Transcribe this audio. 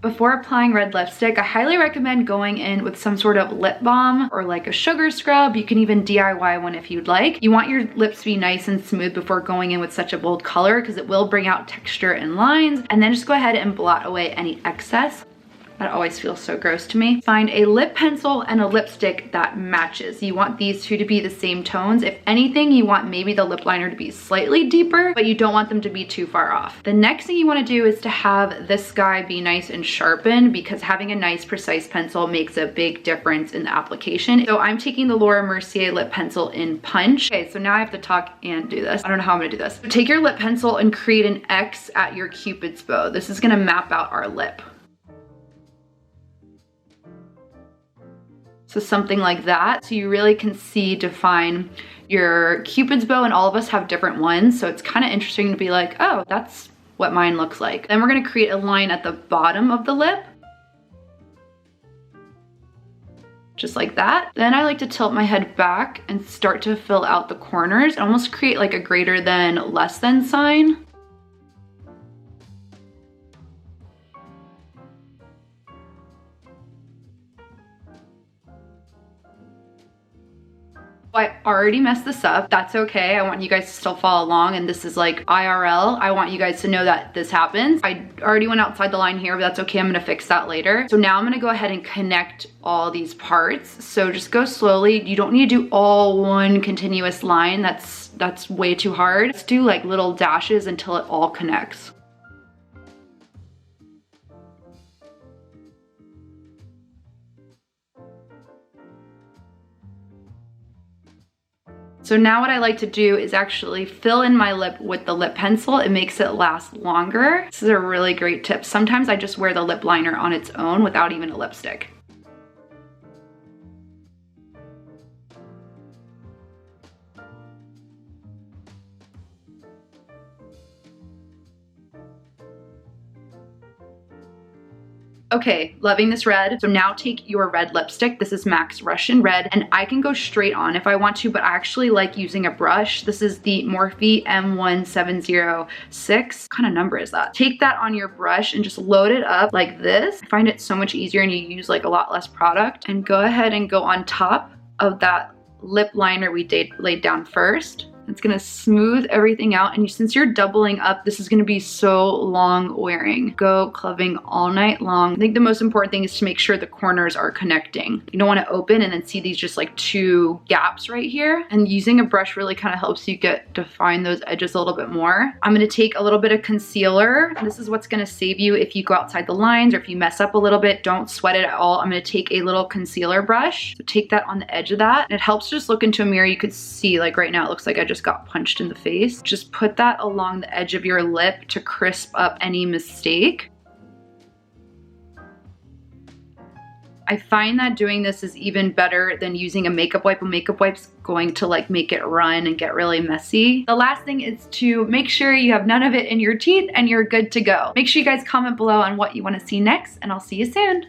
Before applying red lipstick, I highly recommend going in with some sort of lip balm or like a sugar scrub. You can even DIY one if you'd like. You want your lips to be nice and smooth before going in with such a bold color because it will bring out texture and lines. And then just go ahead and blot away any excess. That always feels so gross to me. Find a lip pencil and a lipstick that matches. You want these two to be the same tones. If anything, you want maybe the lip liner to be slightly deeper, but you don't want them to be too far off. The next thing you want to do is to have this guy be nice and sharpened, because having a nice precise pencil makes a big difference in the application. So I'm taking the Laura Mercier lip pencil in Punch. Okay, so now I have to talk and do this. I don't know how I'm gonna do this. So take your lip pencil and create an X at your Cupid's bow. This is gonna map out our lip. So something like that. So you really can define your Cupid's bow, and all of us have different ones. So it's kind of interesting to be like, oh, that's what mine looks like. Then we're gonna create a line at the bottom of the lip. Just like that. Then I like to tilt my head back and start to fill out the corners and almost create like a greater than, less than sign. I already messed this up. That's okay. I want you guys to still follow along, and this is like IRL. I want you guys to know that this happens. I already went outside the line here, but that's okay. I'm gonna fix that later. So now I'm gonna go ahead and connect all these parts. So just go slowly. You don't need to do all one continuous line. That's way too hard. Let's do like little dashes until it all connects. So now what I like to do is actually fill in my lip with the lip pencil. It makes it last longer. This is a really great tip. Sometimes I just wear the lip liner on its own without even a lipstick. Okay, loving this red. So now take your red lipstick. This is MAC's Russian Red, and I can go straight on if I want to, but I actually like using a brush. This is the Morphe M1706. What kind of number is that? Take that on your brush and just load it up like this. I find it so much easier, and you use like a lot less product. And go ahead and go on top of that lip liner we laid down first. It's gonna smooth everything out, and since you're doubling up, this is gonna be so long wearing. Go clubbing all night long. I think the most important thing is to make sure the corners are connecting. You don't wanna open and then see these just like two gaps right here. And using a brush really kind of helps you define those edges a little bit more. I'm gonna take a little bit of concealer. This is what's gonna save you if you go outside the lines or if you mess up a little bit. Don't sweat it at all. I'm gonna take a little concealer brush. So take that on the edge of that. And it helps just look into a mirror. You could see, like right now, it looks like I just got punched in the face. Just put that along the edge of your lip to crisp up any mistake. I find that doing this is even better than using a makeup wipe. A makeup wipe's going to like make it run and get really messy. The last thing is to make sure you have none of it in your teeth and you're good to go. Make sure you guys comment below on what you want to see next, and I'll see you soon.